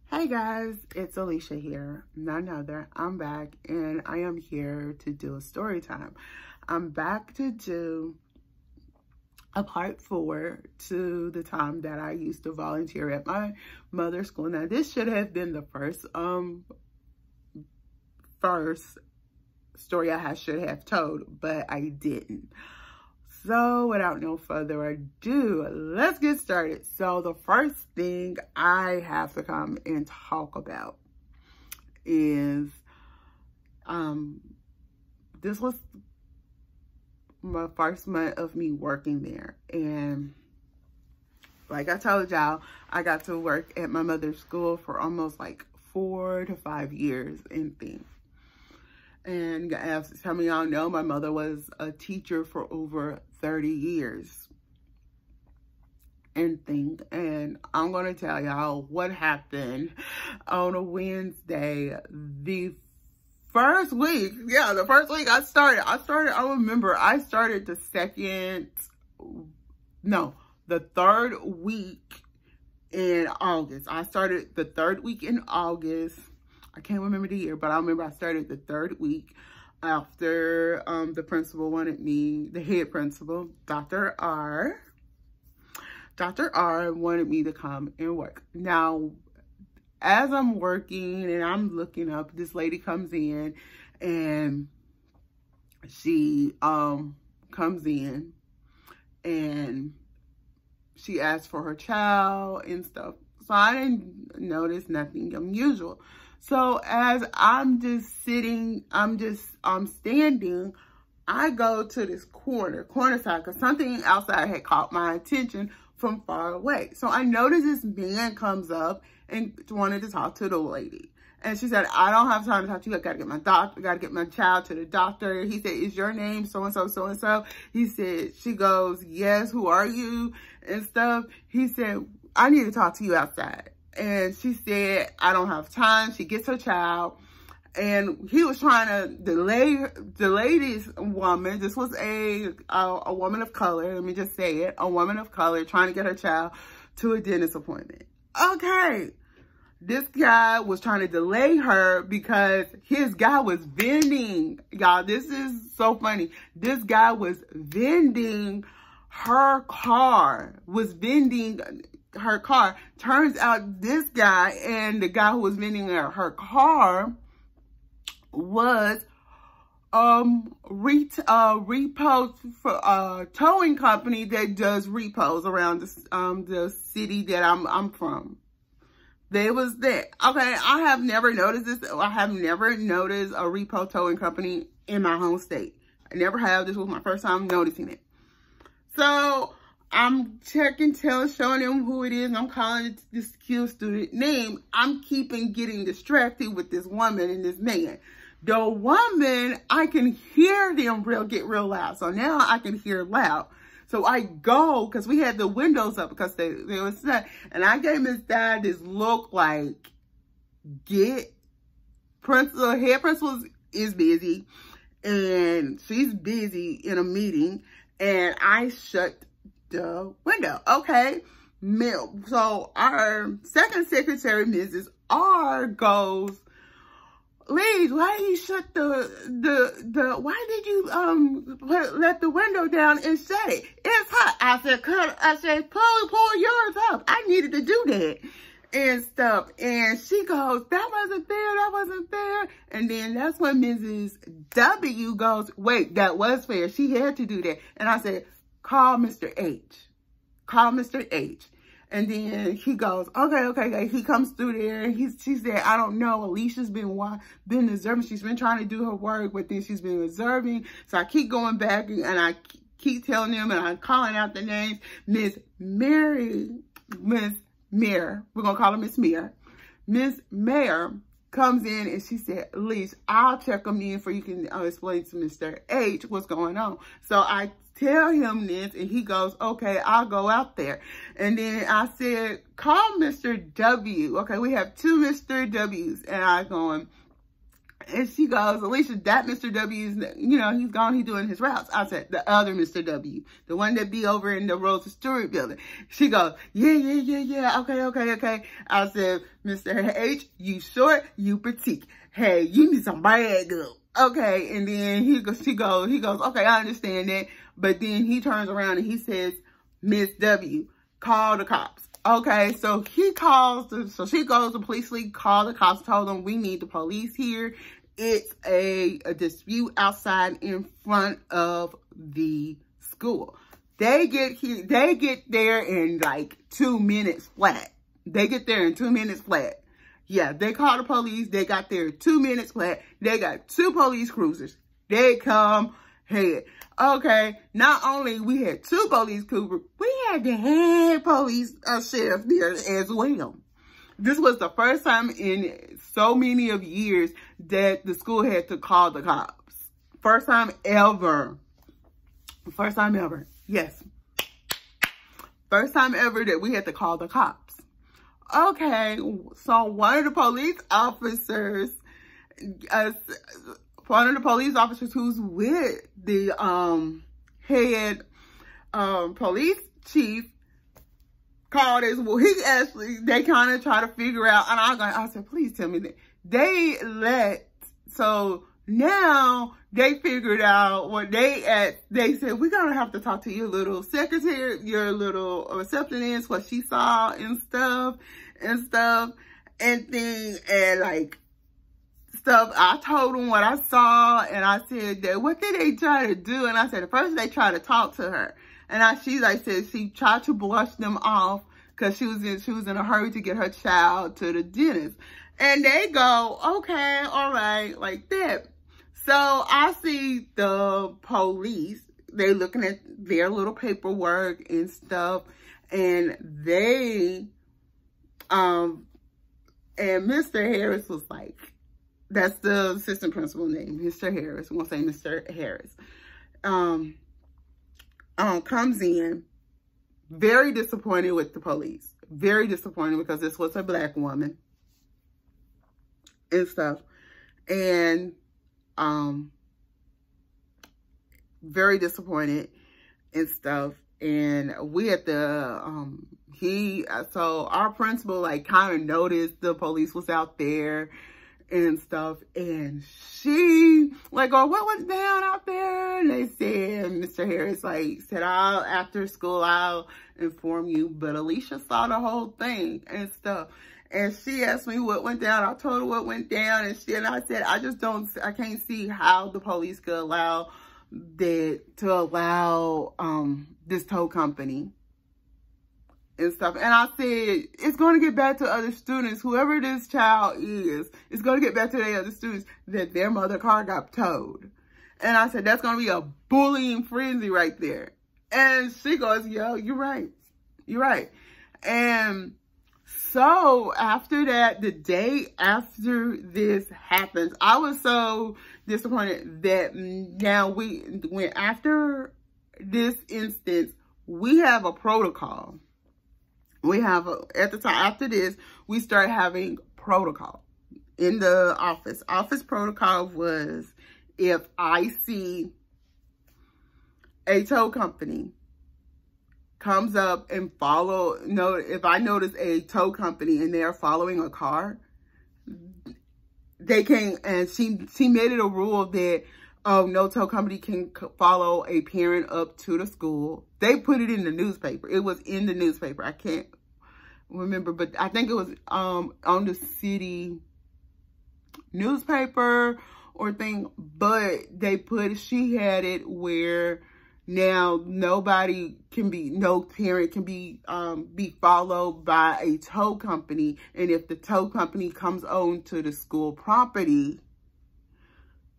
Hey guys, it's Alicia here, none other. I'm back and I am here to do a story time. I'm back to do a part 4 to the time that I used to volunteer at my mother's school. Now this should have been the first story I should have told, but I didn't. So without no further ado, let's get started. So the first thing I have to come and talk about is, this was my first month of me working there. And like I told y'all, I got to work at my mother's school for almost like 4 to 5 years and things. And as some of y'all know, my mother was a teacher for over 30 years and things. And I'm going to tell y'all what happened on a Wednesday. The first week I started the third week in August. I started the third week in August. I can't remember the year, but I remember I started the third week after the principal wanted me, the head principal, Dr. R wanted me to come and work. Now, as I'm working and I'm looking up, this lady comes in and she comes in and she asks for her child and stuff. So I didn't notice nothing unusual. So as I'm just sitting, I'm standing, I go to this corner side, because something outside had caught my attention from far away. So I noticed this man comes up and wanted to talk to the lady. And she said, I don't have time to talk to you. I gotta get my child to the doctor. He said, is your name so-and-so, so-and-so? He said, she goes, yes, who are you? And stuff. He said, I need to talk to you outside. And she said, I don't have time. She gets her child. And he was trying to delay this woman. This was a woman of color. Let me just say it. A woman of color trying to get her child to a dentist appointment. Okay. This guy was trying to delay her because his guy was vending. Y'all, this is so funny. This guy was vending her car. Turns out this guy and the guy who was vending her car was repo for towing company that does repos around the city that I'm from. There was that. Okay, I have never noticed this. I have never noticed a repo towing company in my home state. I never have. This was my first time noticing it. So I'm showing him who it is. I'm calling this cute student name. I'm keeping getting distracted with this woman and this man. The woman, I can hear them get real loud. So now I can hear loud. So I go, because we had the windows up because they were set. And I gave Miss Dad this look like, head principal is busy. And she's busy in a meeting. And I shut the window. Okay. So our second secretary, Mrs. R, goes, Lee, why you shut why did you let the window down and shut it? It's hot. I said, pull yours up. I needed to do that and stuff. And she goes, that wasn't fair. And then that's when Mrs. W goes, wait, that was fair. She had to do that. And I said, call Mr. H. Call Mr. H. And then he goes, okay. He comes through there and she said, I don't know. Alicia's been observing. She's been trying to do her work, but then she's been observing. So I keep going back and I keep telling them and I'm calling out the names. Miss Mary, we're going to call her Miss Mayor. Miss Mayor comes in and she said, Alicia, I'll check them in for you can explain to Mr. H what's going on. So I tell him this and he goes, okay, I'll go out there. And then I said, call Mr. W. Okay, we have 2 Mr. W's. And I going, And she goes, Alicia, that Mr. W is, you know, he's gone, he's doing his routes. I said, the other Mr. W, the one that be over in the Rosa Stewart building. She goes, yeah. Okay. I said, Mr. H, you short, you petite. Hey, you need some bag up. Okay. And then he goes, okay, I understand that. But then he turns around and he says, Miss W, call the cops. Okay, so she goes to police league, call the cops, told them we need the police here. It's a dispute outside in front of the school. They get there in like 2 minutes flat. They get there in 2 minutes flat. Yeah, they call the police. They got there in 2 minutes flat. They got 2 police cruisers. They come head. Okay, not only we had 2 police cruisers, we had the head police sheriff there as well. This was the first time in so many of years that the school had to call the cops. First time ever. First time ever. Yes. First time ever that we had to call the cops. Okay, so one of the police officers who's with the head police chief called as well. They kind of try to figure out, and I said, please tell me that. So now they figured out what they said, we're going to have to talk to your little secretary, your little receptionist, what she saw and stuff. I told them what I saw, and I said that, what did they try to do? And I said, at first they tried to talk to her. And she tried to brush them off because she was in a hurry to get her child to the dentist. And they go, okay, all right, like that. So I see the police, they looking at their little paperwork and stuff, and and Mr. Harris was like, that's the assistant principal name, Mr. Harris. I won't say Mr. Harris. Comes in, very disappointed with the police. Very disappointed because this was a black woman and stuff. And very disappointed and stuff. And we at the, so our principal like kind of noticed the police was out there and stuff, and she like, oh, what went down out there? And they said, Mr. Harris said, after school I'll inform you. But Alicia saw the whole thing and stuff, and she asked me what went down. I told her what went down, and I said, I can't see how the police could allow this tow company and stuff. And I said, it's going to get back to other students, whoever this child is, it's going to get back to the other students that their mother car got towed. And I said, that's going to be a bullying frenzy right there. And she goes, yo, you're right. You're right. And so after that, the day after this happens, I was so disappointed that now after this instance, we have a protocol. At the time, after this, we started having protocol in the office. Office protocol was, if I see a tow company comes up and if I notice a tow company and they're following a car, they can, and she made it a rule that, no tow company can follow a parent up to the school. They put it in the newspaper. It was in the newspaper. I can't remember, but I think it was on the city newspaper or thing. But she had it where now no parent can be followed by a tow company, and if the tow company comes on to the school property,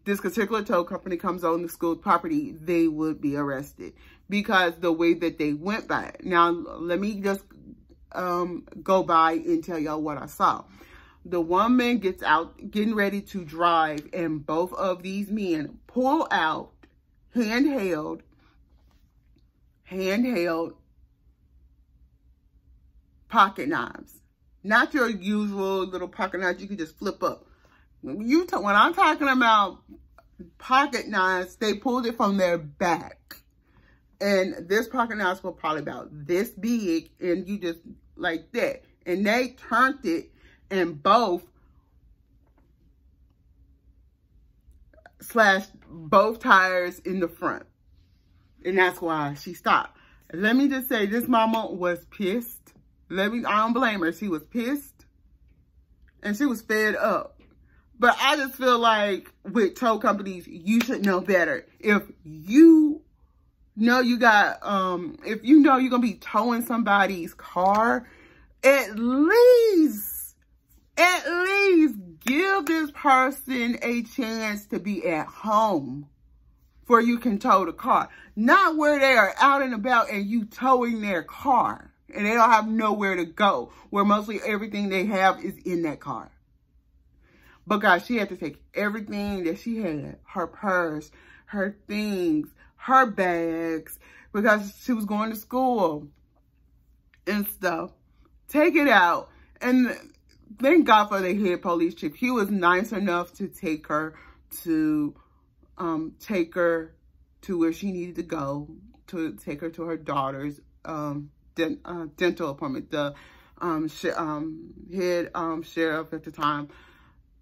this particular tow company comes on the school property, they would be arrested because the way that they went by it. Now, let me just go by and tell y'all what I saw. The woman gets out, getting ready to drive, and both of these men pull out handheld pocket knives. Not your usual little pocket knives you can just flip up. When I'm talking about pocket knives, they pulled it from their back. And this pocket knives were probably about this big, and you just like that. And they turned it and both slashed both tires in the front. And that's why she stopped. Let me just say, this mama was pissed. I don't blame her. She was pissed. And she was fed up. But I just feel like with tow companies, you should know better. If you know you got, if you know you're going to be towing somebody's car, at least give this person a chance to be at home where you can tow the car. Not where they are out and about and you towing their car and they don't have nowhere to go, where mostly everything they have is in that car. But guys, she had to take everything that she had, her purse, her things, her bags, because she was going to school and stuff. Take it out. And thank God for the head police chief. He was nice enough to take her to where she needed to go, to take her to her daughter's dental appointment. The head sheriff at the time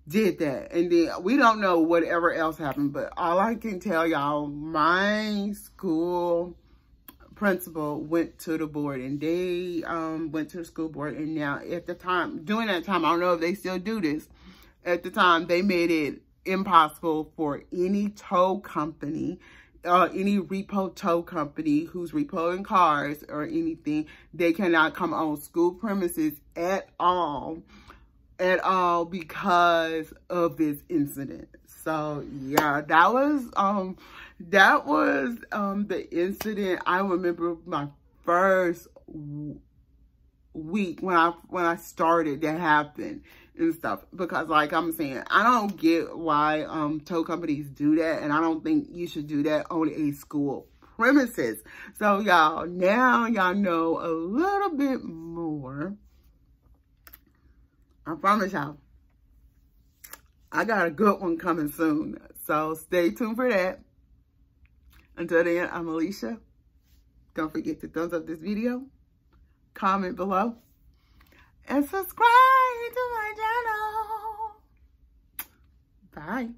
did that. And then we don't know whatever else happened, but all I can tell y'all, my school principal went to the board, and they went to the school board. And now at the time, during that time, I don't know if they still do this, at the time they made it impossible for any tow company, any repo tow company who's repoing cars or anything, they cannot come on school premises at all because of this incident. So yeah, that was the incident. I remember my first week when I started that happened and stuff, because like I'm saying, I don't get why tow companies do that, and I don't think you should do that on a school premises. So y'all, now y'all know a little bit more. I promise y'all, I got a good one coming soon. So stay tuned for that. Until then, I'm Alicia. Don't forget to thumbs up this video, comment below, and subscribe to my channel. Bye.